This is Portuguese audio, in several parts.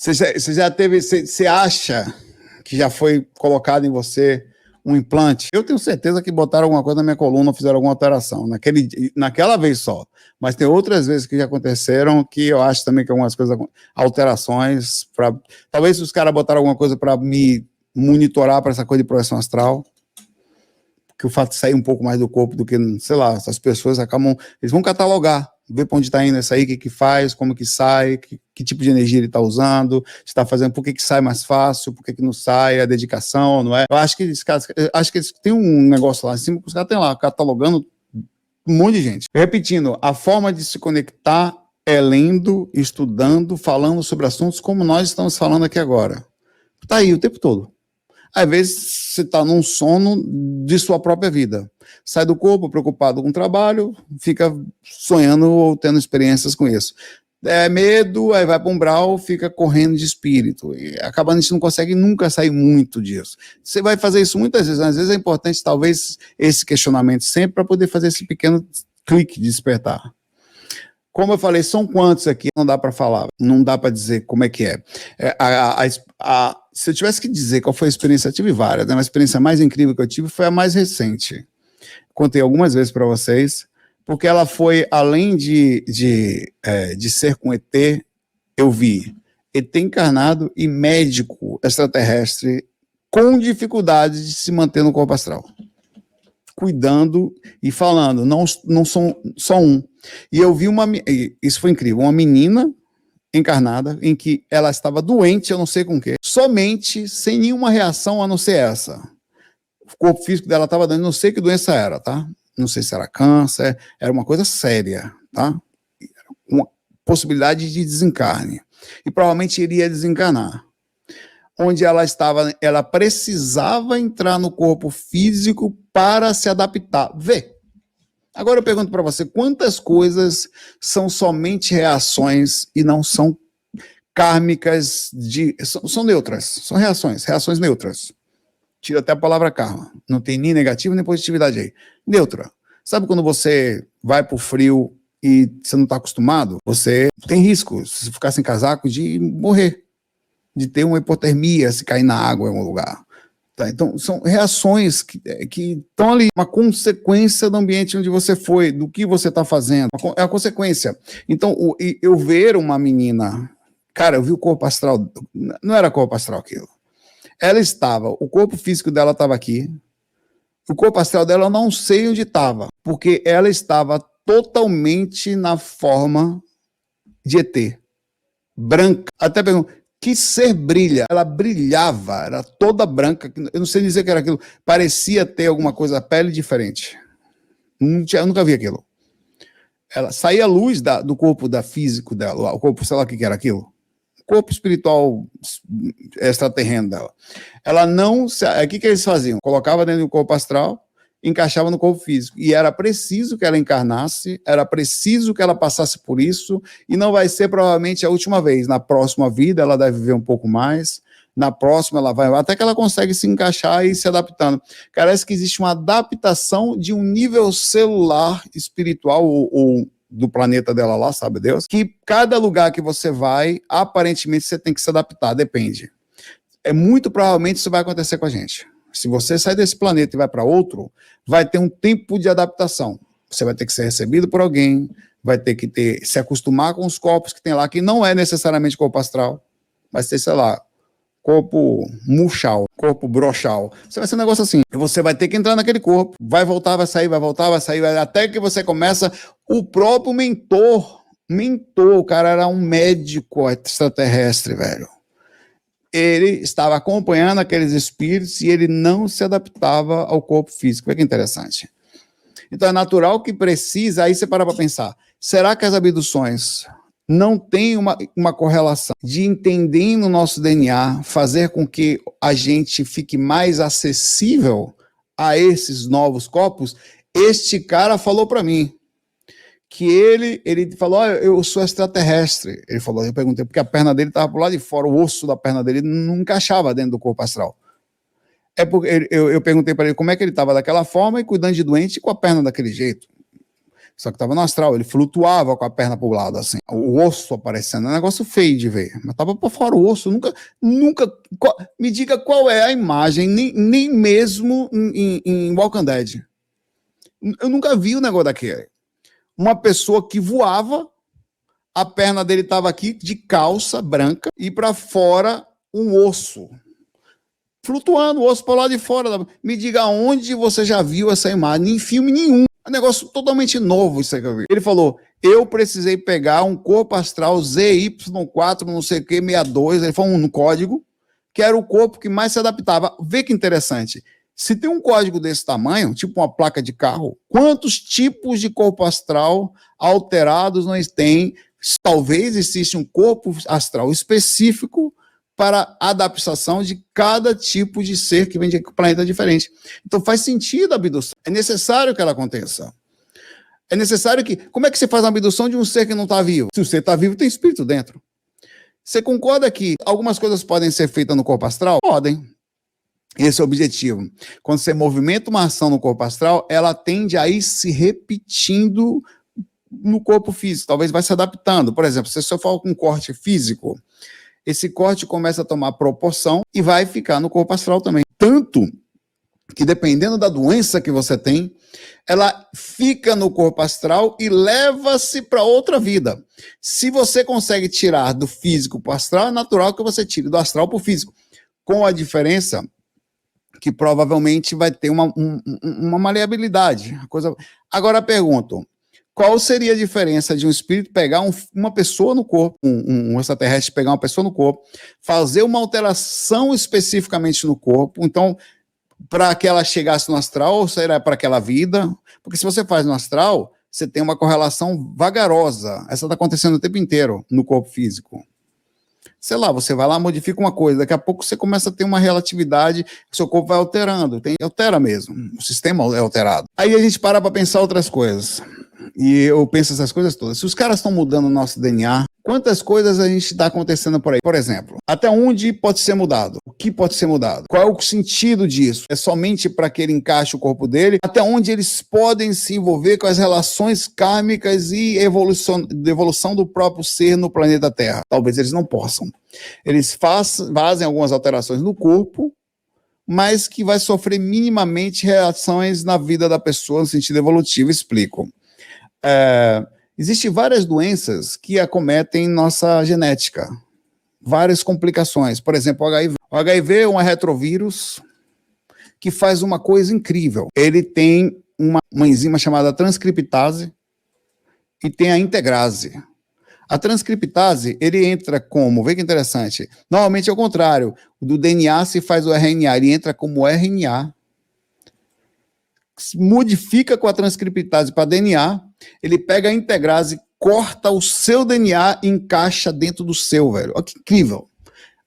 Você já teve, você acha que já foi colocado em você um implante? Eu tenho certeza que botaram alguma coisa na minha coluna, fizeram alguma alteração, naquela vez só. Mas tem outras vezes que já aconteceram que eu acho também que algumas coisas, alterações, talvez os caras botaram alguma coisa para me monitorar para essa coisa de projeção astral, que o fato de sair um pouco mais do corpo do que, sei lá, essas pessoas acabam, eles vão catalogar, ver para onde está indo isso aí, o que sai, como que sai, que tipo de energia ele está usando, se está fazendo, por que sai mais fácil, por que não sai, a dedicação, não é? Eu acho que eles têm um negócio lá em cima que os caras têm lá, catalogando um monte de gente. Repetindo, a forma de se conectar é lendo, estudando, falando sobre assuntos como nós estamos falando aqui agora. Está aí o tempo todo. Às vezes você está num sono de sua própria vida. Sai do corpo preocupado com o trabalho, fica sonhando ou tendo experiências com isso. É medo, aí vai para um umbral, fica correndo de espírito. E acaba a gente não consegue nunca sair muito disso. Você vai fazer isso muitas vezes. Às vezes é importante, talvez, esse questionamento sempre para poder fazer esse pequeno clique de despertar. Como eu falei, são quantos aqui? Não dá para falar, não dá para dizer como é que é. Se eu tivesse que dizer qual foi a experiência, eu tive várias, né? A experiência mais incrível que eu tive foi a mais recente. Contei algumas vezes para vocês, porque ela foi, além de ser com ET, eu vi ET encarnado e médico extraterrestre com dificuldade de se manter no corpo astral. Cuidando e falando, não são só um. E eu vi isso foi incrível, uma menina encarnada, em que ela estava doente, eu não sei com o quê, somente, sem nenhuma reação a não ser essa. O corpo físico dela estava dando, não sei que doença era, tá? Não sei se era câncer, era uma coisa séria, tá? Uma possibilidade de desencarne. E provavelmente iria desencarnar. Onde ela estava, ela precisava entrar no corpo físico para se adaptar. Vê. Agora eu pergunto para você, quantas coisas são somente reações e não são kármicas, são neutras, são reações neutras. Tira até a palavra karma, não tem nem negativo nem positividade aí. Neutra. Sabe quando você vai para o frio e você não está acostumado? Você tem risco, se ficar sem casaco, de morrer, de ter uma hipotermia se cair na água em algum lugar. Tá, então, são reações que estão ali, uma consequência do ambiente onde você foi, do que você está fazendo, é a consequência. Então, eu ver uma menina, cara, eu vi o corpo astral, não era corpo astral aquilo. Ela estava, o corpo físico dela estava aqui, o corpo astral dela eu não sei onde estava, porque ela estava totalmente na forma de ET, branca. Até pergunto, que ser brilha? Ela brilhava, era toda branca, eu não sei dizer que era aquilo, parecia ter alguma coisa, a pele diferente. Eu nunca vi aquilo. Ela saía a luz do corpo físico dela, o corpo, sei lá o que era aquilo, o corpo espiritual extraterreno dela. Ela não, o que eles faziam? Colocava dentro do corpo astral, encaixava no corpo físico, e era preciso que ela encarnasse, era preciso que ela passasse por isso, e não vai ser provavelmente a última vez. Na próxima vida ela deve viver um pouco mais, na próxima ela vai, até que ela consegue se encaixar e se adaptando. Parece que existe uma adaptação de um nível celular espiritual, ou do planeta dela lá, sabe Deus, que cada lugar que você vai, aparentemente você tem que se adaptar, depende. Muito provavelmente isso vai acontecer com a gente. Se você sai desse planeta e vai para outro, vai ter um tempo de adaptação. Você vai ter que ser recebido por alguém, vai ter que se acostumar com os corpos que tem lá, que não é necessariamente corpo astral, vai ser, sei lá, corpo murchal, corpo brochal. Você vai ser um negócio assim. E você vai ter que entrar naquele corpo, vai voltar, vai sair, vai voltar, vai sair, até que você começa. O próprio mentor, o cara era um médico extraterrestre, velho. Ele estava acompanhando aqueles espíritos e ele não se adaptava ao corpo físico. Olha que interessante. Então é natural que precisa, aí você para pensar, será que as abduções não têm uma correlação de entender no nosso DNA, fazer com que a gente fique mais acessível a esses novos corpos? Este cara falou para mim que ele falou, eu sou extraterrestre. Ele falou, eu perguntei, porque a perna dele estava por lá de fora, o osso da perna dele não encaixava dentro do corpo astral. É porque eu perguntei para ele como é que ele estava daquela forma e cuidando de doente com a perna daquele jeito. Só que estava no astral, ele flutuava com a perna para o lado, assim. O osso aparecendo, é um negócio feio de ver. Mas estava por fora o osso. Nunca. Me diga qual é a imagem, nem mesmo em Walking Dead. Eu nunca vi o negócio daquele. Uma pessoa que voava, a perna dele estava aqui de calça branca e para fora um osso. Flutuando, o osso para lá de fora. Me diga onde você já viu essa imagem, em filme nenhum. É um negócio totalmente novo isso aí que eu vi. Ele falou, eu precisei pegar um corpo astral ZY4, não sei o que, 62, ele falou um código, que era o corpo que mais se adaptava. Vê que interessante. Se tem um código desse tamanho, tipo uma placa de carro, quantos tipos de corpo astral alterados nós tem? Talvez exista um corpo astral específico para a adaptação de cada tipo de ser que vem de planeta diferente. Então faz sentido a abdução. É necessário que ela aconteça. É necessário que... Como é que você faz a abdução de um ser que não está vivo? Se o ser está vivo, tem espírito dentro. Você concorda que algumas coisas podem ser feitas no corpo astral? Podem. Esse é o objetivo. Quando você movimenta uma ação no corpo astral, ela tende a ir se repetindo no corpo físico. Talvez vai se adaptando. Por exemplo, se você for com um corte físico, esse corte começa a tomar proporção e vai ficar no corpo astral também. Tanto que, dependendo da doença que você tem, ela fica no corpo astral e leva-se para outra vida. Se você consegue tirar do físico para o astral, é natural que você tire do astral para o físico. Com a diferença que provavelmente vai ter uma maleabilidade. Agora pergunto, qual seria a diferença de um espírito pegar uma pessoa no corpo, um extraterrestre pegar uma pessoa no corpo, fazer uma alteração especificamente no corpo, então, para que ela chegasse no astral, ou será para aquela vida? Porque se você faz no astral, você tem uma correlação vagarosa. Essa está acontecendo o tempo inteiro no corpo físico. Sei lá, você vai lá, modifica uma coisa, daqui a pouco você começa a ter uma relatividade, seu corpo vai alterando, altera mesmo, o sistema é alterado. Aí a gente para pensar outras coisas. E eu penso essas coisas todas. Se os caras estão mudando o nosso DNA, quantas coisas a gente está acontecendo por aí? Por exemplo, até onde pode ser mudado? O que pode ser mudado? Qual é o sentido disso? É somente para que ele encaixe o corpo dele? Até onde eles podem se envolver com as relações kármicas e evolução do próprio ser no planeta Terra? Talvez eles não possam. Eles fazem algumas alterações no corpo, mas que vai sofrer minimamente reações na vida da pessoa no sentido evolutivo. Explico. Existem várias doenças que acometem nossa genética, várias complicações. Por exemplo, o HIV. O HIV é um retrovírus que faz uma coisa incrível. Ele tem uma enzima chamada transcriptase e tem a integrase. A transcriptase, ele entra como, vê que interessante, normalmente é o contrário, do DNA se faz o RNA, ele entra como RNA, modifica com a transcriptase para DNA, ele pega a integrase, corta o seu DNA e encaixa dentro do seu, velho. Olha que incrível.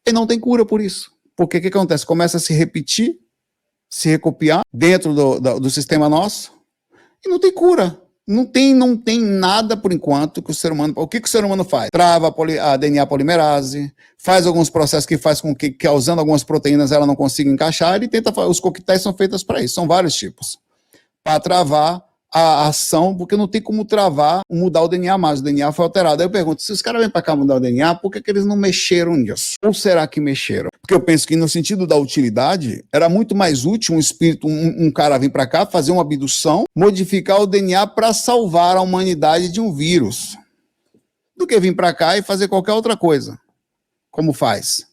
E não tem cura por isso. Porque o que acontece? Começa a se repetir, se recopiar dentro do sistema nosso e não tem cura. Não tem nada por enquanto que o ser humano... O que o ser humano faz? Trava a DNA polimerase, faz alguns processos que faz com que, causando algumas proteínas, ela não consiga encaixar, ele tenta... Os coquetéis são feitos para isso, são vários tipos. Para travar a ação, porque não tem como travar, mudar o DNA mais. O DNA foi alterado. Aí eu pergunto, se os caras vêm para cá mudar o DNA, por que eles não mexeram nisso? Ou será que mexeram? Porque eu penso que no sentido da utilidade, era muito mais útil um espírito, um cara vir para cá, fazer uma abdução, modificar o DNA para salvar a humanidade de um vírus, do que vir para cá e fazer qualquer outra coisa. Como faz?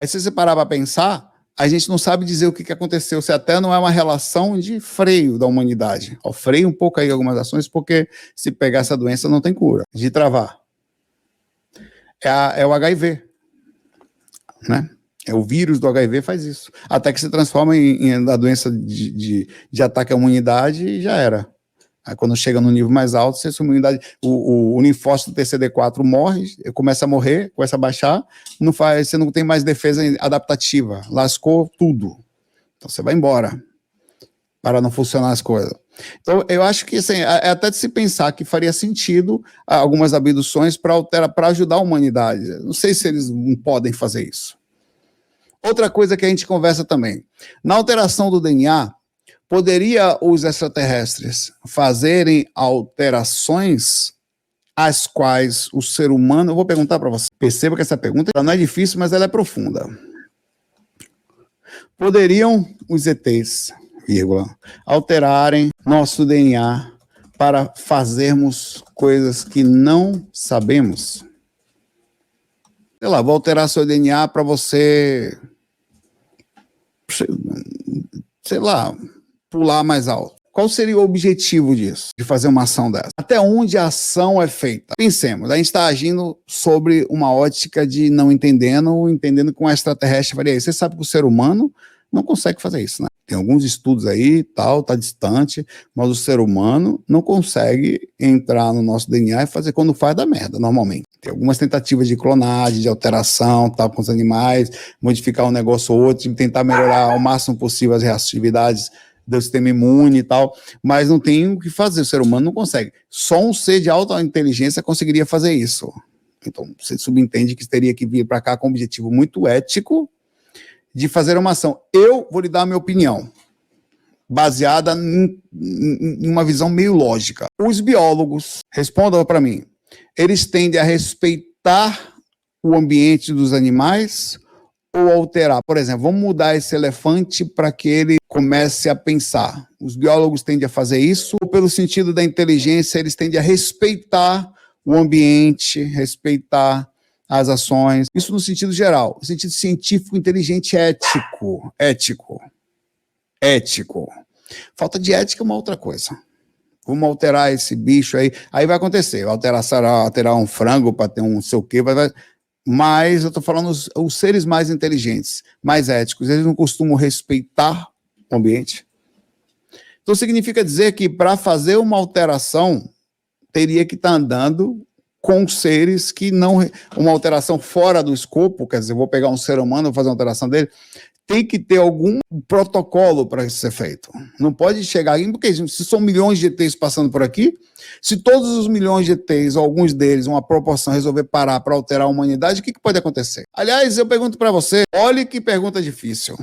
Aí se você parar para pensar, a gente não sabe dizer o que aconteceu, se até não é uma relação de freio da humanidade. Ó, freio um pouco aí algumas ações, porque se pegar essa doença não tem cura, de travar. É o HIV, né? É o vírus do HIV faz isso. Até que se transforma em a doença de ataque à imunidade e já era. Aí quando chega no nível mais alto, se a imunidade, o linfócito TCD4 morre, começa a morrer, começa a baixar, você não tem mais defesa adaptativa, lascou tudo. Então você vai embora, para não funcionar as coisas. Então eu acho que assim, é até de se pensar que faria sentido algumas abduções para ajudar a humanidade. Não sei se eles não podem fazer isso. Outra coisa que a gente conversa também, na alteração do DNA, Poderia os extraterrestres fazerem alterações às quais o ser humano... Eu vou perguntar para você. Perceba que essa pergunta não é difícil, mas ela é profunda. Poderiam os ETs, alterarem nosso DNA para fazermos coisas que não sabemos? Sei lá, vou alterar seu DNA para você, sei lá, pular mais alto. Qual seria o objetivo disso, de fazer uma ação dessa? Até onde a ação é feita? Pensemos, a gente está agindo sobre uma ótica de não entendendo que um extraterrestre faria isso. Você sabe que o ser humano não consegue fazer isso, né? Tem alguns estudos aí, tal, tá distante, mas o ser humano não consegue entrar no nosso DNA e fazer quando faz da merda, normalmente. Tem algumas tentativas de clonagem, de alteração, tal, com os animais, modificar um negócio ou outro, tentar melhorar ao máximo possível as reatividades do sistema imune e tal, mas não tem o que fazer, o ser humano não consegue. Só um ser de alta inteligência conseguiria fazer isso. Então, você subentende que teria que vir para cá com um objetivo muito ético de fazer uma ação. Eu vou lhe dar a minha opinião, baseada em uma visão meio lógica. Os biólogos, respondam para mim, eles tendem a respeitar o ambiente dos animais ou alterar? Por exemplo, vamos mudar esse elefante para que ele comece a pensar. Os biólogos tendem a fazer isso, ou pelo sentido da inteligência, eles tendem a respeitar o ambiente, respeitar as ações, isso no sentido geral, no sentido científico, inteligente, ético. Falta de ética é uma outra coisa. Vamos alterar esse bicho aí vai acontecer, vai alterar um frango para ter um não sei o quê, mas eu estou falando os seres mais inteligentes, mais éticos, eles não costumam respeitar o ambiente. Então significa dizer que para fazer uma alteração, teria que estar andando com seres que não... Uma alteração fora do escopo, quer dizer, vou pegar um ser humano e fazer uma alteração dele, tem que ter algum protocolo para isso ser feito. Não pode chegar aí, porque se são milhões de ETs passando por aqui, se todos os milhões de ETs, ou alguns deles, uma proporção, resolver parar para alterar a humanidade, o que pode acontecer? Aliás, eu pergunto para você, olhe que pergunta difícil.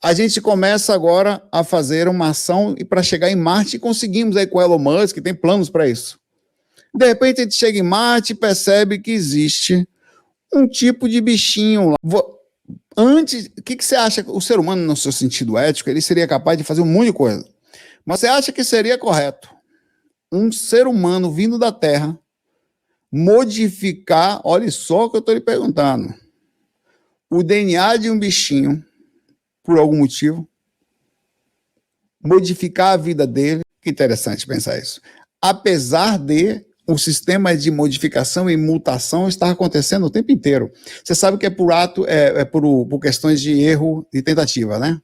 A gente começa agora a fazer uma ação e para chegar em Marte, conseguimos aí com o Elon Musk, que tem planos para isso. De repente a gente chega em Marte e percebe que existe um tipo de bichinho lá. Antes, o que você acha? O ser humano, no seu sentido ético, ele seria capaz de fazer um monte de coisa. Mas você acha que seria correto um ser humano vindo da Terra modificar, olha só o que eu estou lhe perguntando, o DNA de um bichinho, por algum motivo, modificar a vida dele? Que interessante pensar isso. Apesar de o sistema de modificação e mutação estar acontecendo o tempo inteiro. Você sabe que é por por questões de erro e tentativa, né?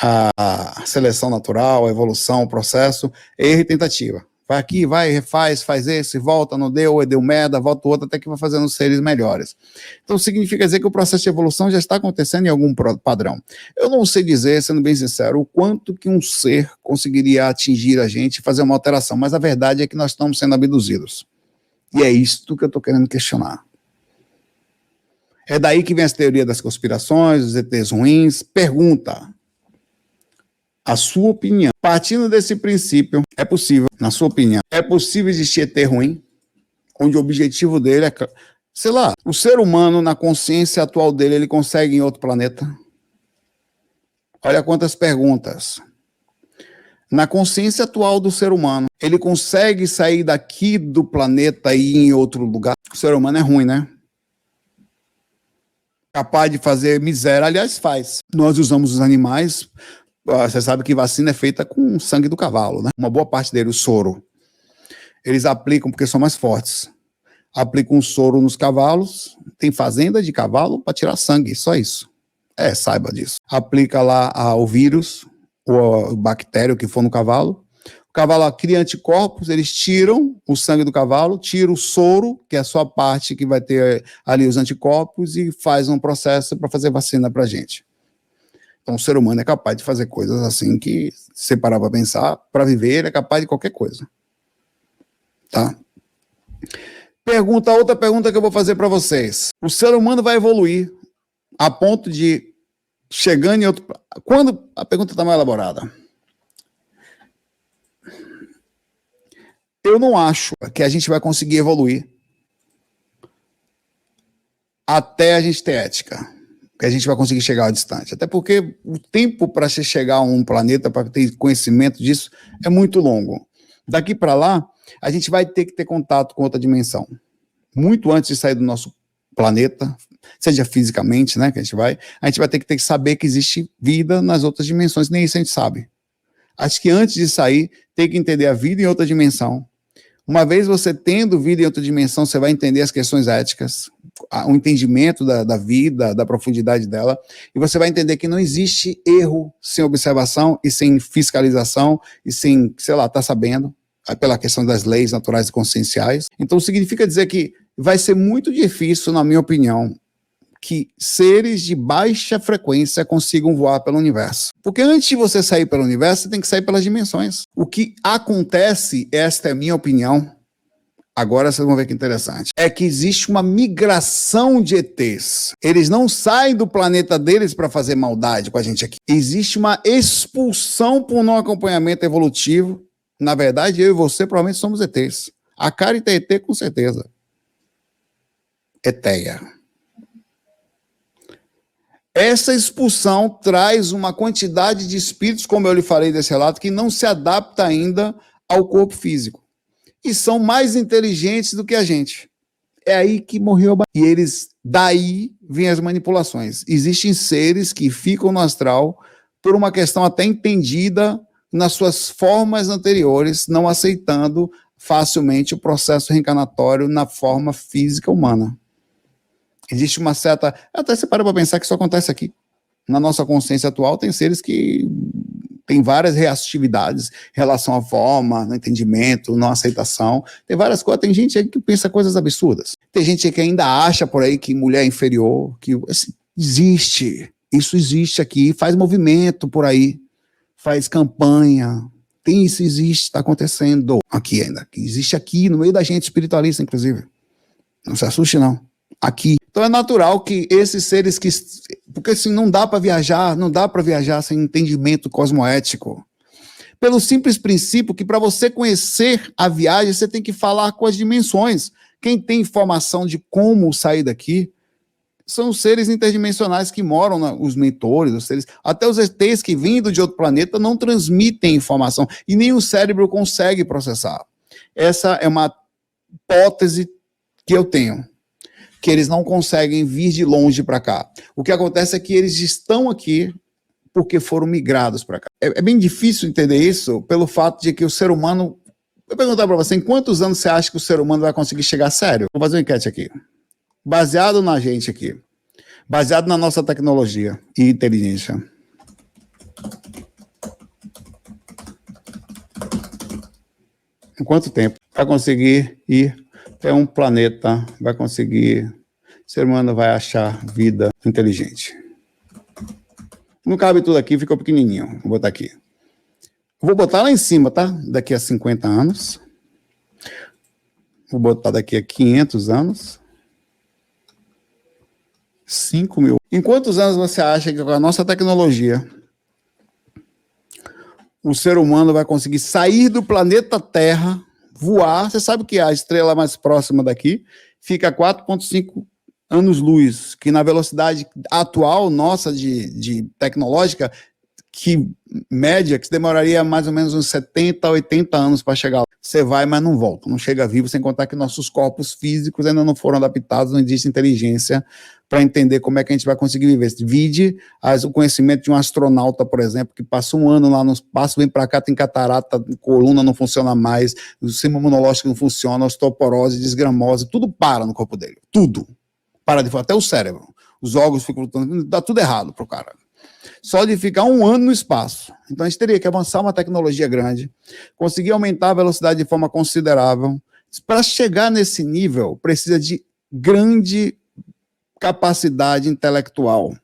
A seleção natural, a evolução, o processo, erro e tentativa. Vai aqui, vai, refaz, faz esse, volta, não deu, deu merda, volta o outro, até que vai fazendo seres melhores. Então significa dizer que o processo de evolução já está acontecendo em algum padrão. Eu não sei dizer, sendo bem sincero, o quanto que um ser conseguiria atingir a gente e fazer uma alteração, mas a verdade é que nós estamos sendo abduzidos. E é isto que eu estou querendo questionar. É daí que vem as teorias das conspirações, os ETs ruins. Pergunta: a sua opinião. Partindo desse princípio, é possível, na sua opinião, é possível existir ET ruim, onde o objetivo dele é, sei lá, o ser humano, na consciência atual dele, ele consegue ir em outro planeta? Olha quantas perguntas. Na consciência atual do ser humano, ele consegue sair daqui do planeta e ir em outro lugar? O ser humano é ruim, né? Capaz de fazer miséria, aliás, faz. Nós usamos os animais. Você sabe que vacina é feita com sangue do cavalo, né? Uma boa parte dele, o soro. Eles aplicam porque são mais fortes. Aplicam um soro nos cavalos, tem fazenda de cavalo para tirar sangue, só isso. Saiba disso. Aplica lá o vírus, ou a bactéria, o que for no cavalo. O cavalo cria anticorpos, eles tiram o sangue do cavalo, tiram o soro, que é a sua parte que vai ter ali os anticorpos, e faz um processo para fazer vacina para a gente. Então, o ser humano é capaz de fazer coisas assim que, se você parar para pensar, para viver, ele é capaz de qualquer coisa. Tá? Outra pergunta que eu vou fazer para vocês. O ser humano vai evoluir a ponto de, chegando em outro... Quando a pergunta está mais elaborada? Eu não acho que a gente vai conseguir evoluir até a gente ter ética, que a gente vai conseguir chegar ao distante. Até porque o tempo para se chegar a um planeta, para ter conhecimento disso, é muito longo. Daqui para lá, a gente vai ter que ter contato com outra dimensão. Muito antes de sair do nosso planeta, seja fisicamente, né, que a gente vai ter que saber que existe vida nas outras dimensões, nem isso a gente sabe. Acho que antes de sair, tem que entender a vida em outra dimensão. Uma vez você tendo vida em outra dimensão, você vai entender as questões éticas, o entendimento da vida, da profundidade dela, e você vai entender que não existe erro sem observação e sem fiscalização e sem, sei lá, tá sabendo, pela questão das leis naturais e conscienciais. Então significa dizer que vai ser muito difícil, na minha opinião, que seres de baixa frequência consigam voar pelo universo. Porque antes de você sair pelo universo, você tem que sair pelas dimensões. O que acontece, esta é a minha opinião, agora vocês vão ver que interessante, é que existe uma migração de ETs. Eles não saem do planeta deles para fazer maldade com a gente aqui. Existe uma expulsão por não acompanhamento evolutivo. Na verdade, eu e você provavelmente somos ETs. A Carita é ET com certeza. Eteia. Essa expulsão traz uma quantidade de espíritos, como eu lhe falei desse relato, que não se adapta ainda ao corpo físico. E são mais inteligentes do que a gente. É aí que morreu e eles, daí vêm as manipulações. Existem seres que ficam no astral por uma questão até entendida nas suas formas anteriores, não aceitando facilmente o processo reencarnatório na forma física humana. Existe uma certa... Até você para pensar que isso acontece aqui. Na nossa consciência atual, tem seres que têm várias reatividades em relação à forma, no entendimento, na aceitação. Tem várias coisas. Tem gente aí que pensa coisas absurdas. Tem gente aí que ainda acha por aí que mulher é inferior, que assim, existe. Isso existe aqui. Faz movimento por aí. Faz campanha. Tem isso, existe, está acontecendo aqui ainda. Existe aqui, no meio da gente espiritualista, inclusive. Não se assuste, não. Aqui. Então é natural que esses seres que... Porque assim, não dá para viajar sem entendimento cosmoético. Pelo simples princípio que para você conhecer a viagem, você tem que falar com as dimensões. Quem tem informação de como sair daqui são os seres interdimensionais que moram, os mentores, os seres... Até os ETs que vindo de outro planeta não transmitem informação e nem o cérebro consegue processar. Essa é uma hipótese que eu tenho, que eles não conseguem vir de longe para cá. O que acontece é que eles estão aqui porque foram migrados para cá. É bem difícil entender isso pelo fato de que o ser humano... Vou perguntar para você, em quantos anos você acha que o ser humano vai conseguir chegar a sério? Vou fazer uma enquete aqui. Baseado na gente aqui. Baseado na nossa tecnologia e inteligência. Em quanto tempo vai conseguir ir até um planeta, vai conseguir, o ser humano vai achar vida inteligente? Não cabe tudo aqui, ficou pequenininho. Vou botar aqui. Vou botar lá em cima, tá? Daqui a 50 anos. Vou botar daqui a 500 anos. 5 mil. Em quantos anos você acha que com a nossa tecnologia o ser humano vai conseguir sair do planeta Terra, voar? Você sabe que a estrela mais próxima daqui fica a 4,5 anos-luz, que na velocidade atual nossa de tecnológica, que média, que demoraria mais ou menos uns 70, 80 anos para chegar lá. Você vai, mas não volta, não chega vivo, sem contar que nossos corpos físicos ainda não foram adaptados, não existe inteligência para entender como é que a gente vai conseguir viver. Vide o conhecimento de um astronauta, por exemplo, que passa um ano lá no espaço, vem para cá, tem catarata, coluna não funciona mais, o sistema imunológico não funciona, osteoporose, desgramose, tudo para no corpo dele, tudo. Para de falar, até o cérebro. Os órgãos ficam... Dá tudo errado pro cara. Só de ficar um ano no espaço. Então a gente teria que avançar uma tecnologia grande, conseguir aumentar a velocidade de forma considerável. Para chegar nesse nível, precisa de grande capacidade intelectual.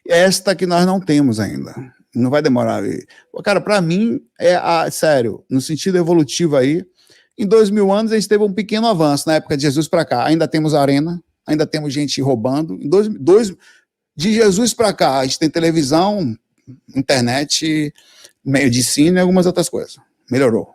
Esta que nós não temos ainda. Não vai demorar. Cara, para mim, sério, no sentido evolutivo aí, em 2000 anos a gente teve um pequeno avanço, na época de Jesus para cá. Ainda temos arena, ainda temos gente roubando. De Jesus para cá, a gente tem televisão, internet, meio de ensino e algumas outras coisas. Melhorou.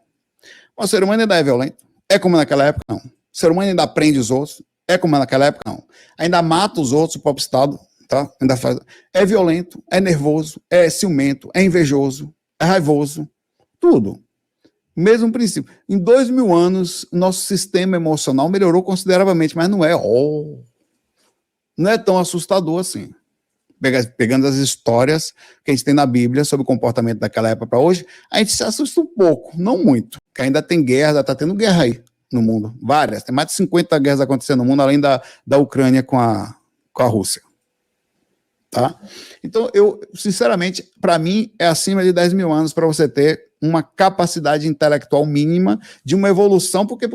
Mas o ser humano ainda é violento. É como naquela época? Não. O ser humano ainda aprende os outros? É como naquela época? Não. Ainda mata os outros, o próprio Estado, tá? Ainda faz... É violento, é nervoso, é ciumento, é invejoso, é raivoso, tudo. Mesmo princípio. Em 2000 anos, nosso sistema emocional melhorou consideravelmente, mas não é, não é tão assustador assim. Pegando as histórias que a gente tem na Bíblia sobre o comportamento daquela época para hoje, a gente se assusta um pouco, não muito, porque ainda tem guerra, ainda está tendo guerra aí no mundo, várias, tem mais de 50 guerras acontecendo no mundo, além da Ucrânia com a Rússia. Tá? Então, sinceramente, para mim, é acima de 10 mil anos para você ter uma capacidade intelectual mínima de uma evolução, porque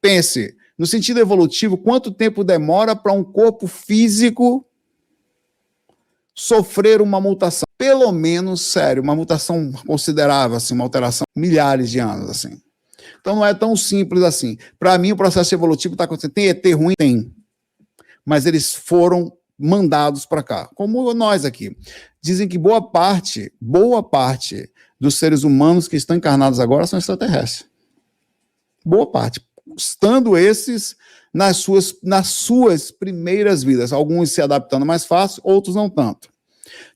pense, no sentido evolutivo, quanto tempo demora para um corpo físico sofrer uma mutação? Pelo menos, sério, uma mutação considerável, assim, uma alteração, milhares de anos, assim. Então não é tão simples assim. Para mim, o processo evolutivo está acontecendo. Tem ET ruim? Tem. Mas eles foram mandados para cá, como nós aqui. Dizem que boa parte dos seres humanos que estão encarnados agora são extraterrestres. Boa parte. Estando esses nas suas primeiras vidas. Alguns se adaptando mais fácil, outros não tanto.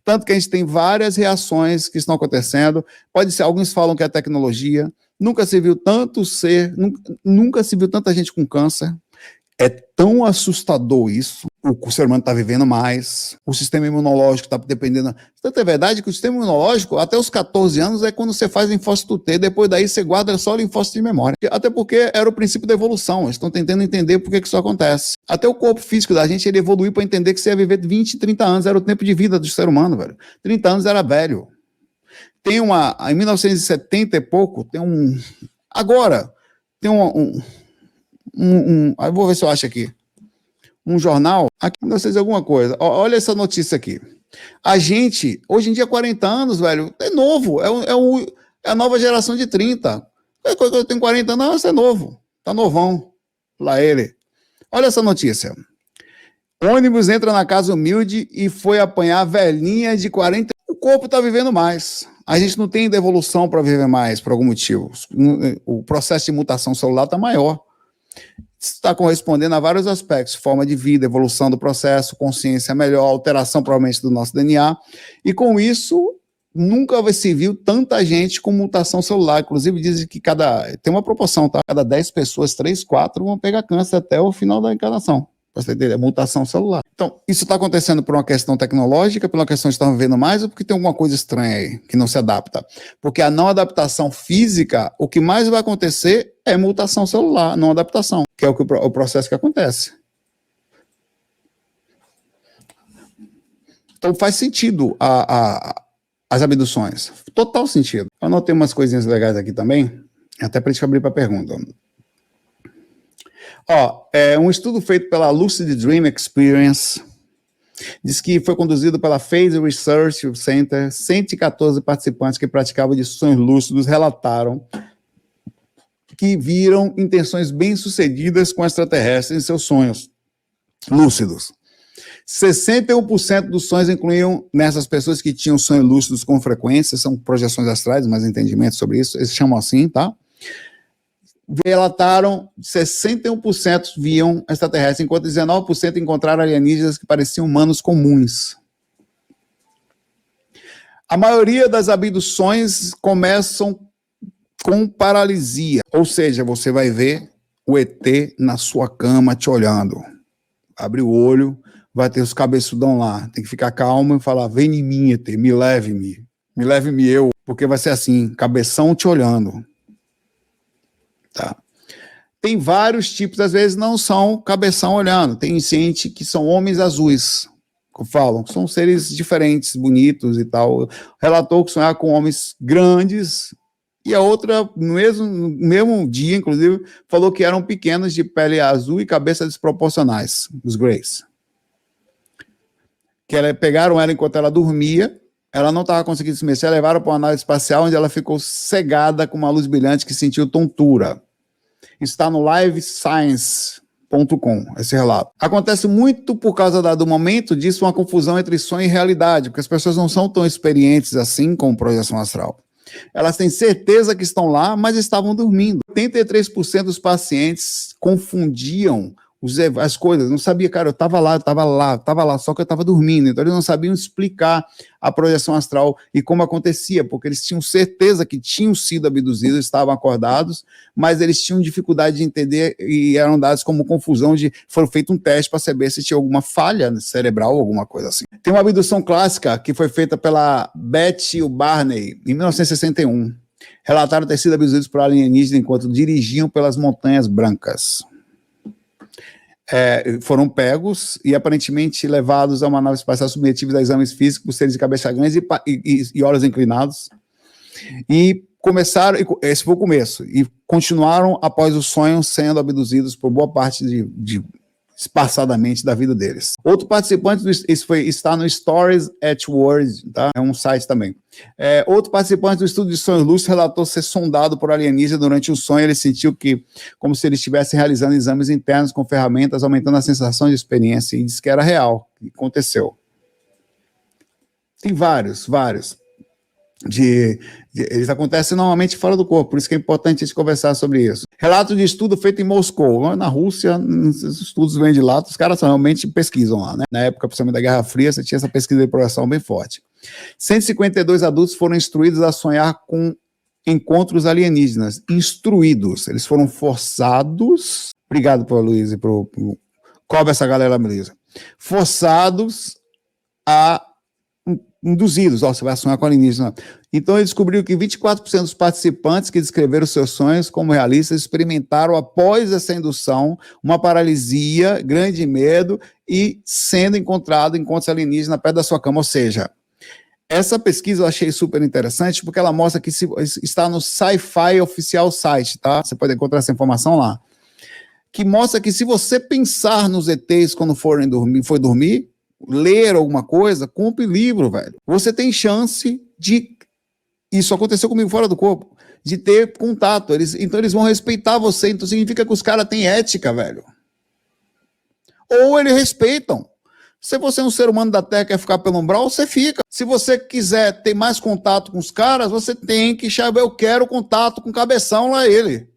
Tanto que a gente tem várias reações que estão acontecendo. Pode ser, alguns falam que é tecnologia. Nunca se viu nunca se viu tanta gente com câncer. É tão assustador isso. O ser humano está vivendo mais, o sistema imunológico está dependendo. Tanto é verdade que o sistema imunológico, até os 14 anos, é quando você faz linfócito T, depois daí você guarda só linfócito de memória. Até porque era o princípio da evolução, eles estão tentando entender por que isso acontece. Até o corpo físico da gente, ele evoluiu para entender que você ia viver 20, 30 anos, era o tempo de vida do ser humano, velho. 30 anos era velho. Tem em 1970 e pouco, agora, tem eu vou ver se eu acho aqui. Um jornal, aqui não sei se alguma coisa. Olha essa notícia aqui. A gente, hoje em dia, 40 anos, velho, é novo. É a nova geração de 30. Quando eu tenho 40 anos, não, você é novo. Tá novão. Lá ele. Olha essa notícia. Ônibus entra na casa humilde e foi apanhar velhinha de 40. O corpo tá vivendo mais. A gente não tem devolução para viver mais, por algum motivo. O processo de mutação celular tá maior. Está correspondendo a vários aspectos, forma de vida, evolução do processo, consciência melhor, alteração provavelmente do nosso DNA, e com isso nunca se viu tanta gente com mutação celular. Inclusive dizem que tem uma proporção, tá? Cada 10 pessoas, 3, 4 vão pegar câncer até o final da encarnação. Para você entender, é mutação celular. Então, isso está acontecendo por uma questão tecnológica, por uma questão de estar vivendo mais, ou porque tem alguma coisa estranha aí, que não se adapta? Porque a não adaptação física, o que mais vai acontecer é mutação celular, não adaptação, que é o processo que acontece. Então faz sentido as abduções, total sentido. Eu anotei umas coisinhas legais aqui também, até para a gente abrir para a pergunta. Um estudo feito pela Lucid Dream Experience diz que foi conduzido pela Phase Research Center. 114 participantes que praticavam de sonhos lúcidos relataram que viram intenções bem-sucedidas com extraterrestres em seus sonhos lúcidos. 61% dos sonhos incluíam nessas pessoas que tinham sonhos lúcidos com frequência, são projeções astrais, mais entendimento sobre isso, eles chamam assim, tá? Relataram 61% viam extraterrestres, enquanto 19% encontraram alienígenas que pareciam humanos comuns. A maioria das abduções começam com paralisia, ou seja, você vai ver o ET na sua cama te olhando. Abre o olho, vai ter os cabeçudão lá, tem que ficar calmo e falar, vem em mim, ET, me leve-me eu, porque vai ser assim, cabeção te olhando. Tá. Tem vários tipos, às vezes não são cabeção olhando, tem gente que são homens azuis, que falam, são seres diferentes, bonitos e tal. Relatou que sonhava com homens grandes, e a outra, no mesmo dia, inclusive, falou que eram pequenos, de pele azul e cabeça desproporcionais, os Greys. Que pegaram ela enquanto ela dormia, ela não estava conseguindo se mexer, levaram para uma nave espacial, onde ela ficou cegada com uma luz brilhante que sentiu tontura. Está no livescience.com, esse relato. Acontece muito por causa do momento disso, uma confusão entre sonho e realidade, porque as pessoas não são tão experientes assim com projeção astral. Elas têm certeza que estão lá, mas estavam dormindo. 83% dos pacientes confundiam as coisas, não sabia, cara, eu estava lá, só que eu estava dormindo, então eles não sabiam explicar a projeção astral e como acontecia, porque eles tinham certeza que tinham sido abduzidos, estavam acordados, mas eles tinham dificuldade de entender e eram dados como confusão de, foi feito um teste para saber se tinha alguma falha cerebral, alguma coisa assim. Tem uma abdução clássica que foi feita pela Betty Barney, em 1961, relataram ter sido abduzidos por alienígenas enquanto dirigiam pelas Montanhas Brancas. Foram pegos e aparentemente levados a uma nave espacial submetíveis a exames físicos por seres de cabeça grande e olhos inclinados. E começaram, esse foi o começo, e continuaram após o sonho sendo abduzidos por boa parte espaçadamente da vida deles. Outro participante, está no Stories at World, tá? É um site também. Outro participante do estudo de sonhos lúcidos relatou ser sondado por alienígenas durante o sonho. Ele sentiu que, como se ele estivesse realizando exames internos com ferramentas, aumentando a sensação de experiência, e disse que era real, que aconteceu. Tem vários. Eles acontecem normalmente fora do corpo, por isso que é importante a gente conversar sobre isso. Relato de estudo feito em Moscou, na Rússia, os estudos vêm de lá, os caras realmente pesquisam lá, né? Na época, principalmente da Guerra Fria, você tinha essa pesquisa de progressão bem forte. 152 adultos foram instruídos a sonhar com encontros alienígenas, instruídos, eles foram forçados, obrigado por Luiz e cobre essa galera, Luiz, forçados a induzidos, você vai sonhar com alienígena. Então ele descobriu que 24% dos participantes que descreveram seus sonhos como realistas experimentaram após essa indução uma paralisia, grande medo e sendo encontrado encontros alienígenas perto da sua cama, ou seja, essa pesquisa eu achei super interessante porque ela mostra que está no Sci-Fi Oficial Site, tá? Você pode encontrar essa informação lá. Que mostra que se você pensar nos ETs quando for dormir, ler alguma coisa, compre livro, velho. Você tem chance de... Isso aconteceu comigo fora do corpo, de ter contato. Então eles vão respeitar você, então significa que os caras têm ética, velho. Ou eles respeitam. Se você é um ser humano da Terra e quer ficar pelo umbral, você fica. Se você quiser ter mais contato com os caras, você tem que chamar, eu quero contato com o cabeção lá, ele.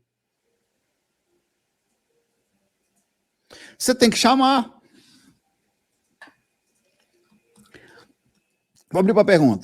Você tem que chamar. Vou abrir para pergunta.